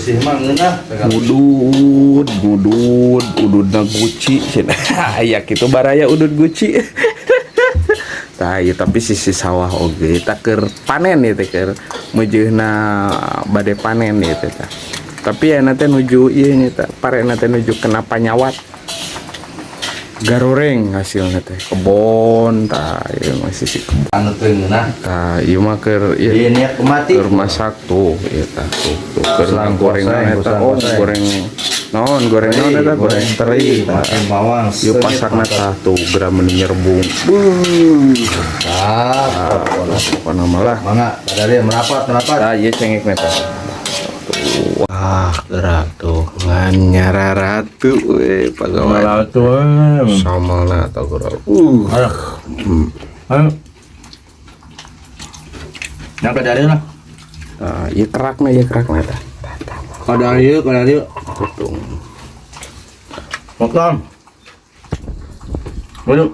bersih mah ngeunah. ududna Gucci cenah. Aya kitu baraya udud Gucci. Tah ieu tapi sisi sawah oge tak keur panen ieu teh keur meujeuhna bade panen ieu teh tah. Tapi ya nanti nuju ieu nya tah parena teh nuju kenapa nyawat. Garoreng hasilnya teh kebon tah ieu mah sisi kebon. Anu teu ngeunah. Tah ieu mah keur Ieu niat kemati. keur masak tuh ieu tah tuh keur goreng eta goreng naon goreng naon eta goreng teri pakai bawang. ieu pasakna tah tuh geura meuni nyerbung. Pokona mah lah. Mangga badari merapat. Tah ieu cengekna tah. Wah, gerak tuh nganyara ratu we pagawean. Ratu Samalna tah geura. Ayo. Ayo. Yang badari lah. Tah ieu kerakna tah. Kadari. Tutung. Makan. Duduk.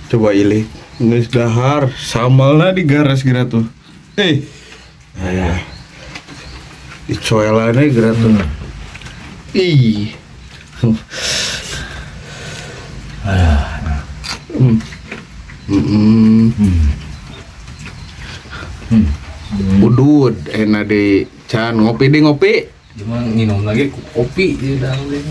Coba ilih geus dahar samalna digaras geura tuh. Aya. Dicoelana geura tuh. Ih. Udud enak deh can ngopi. Cuma minum lagi kopi di dalam ini.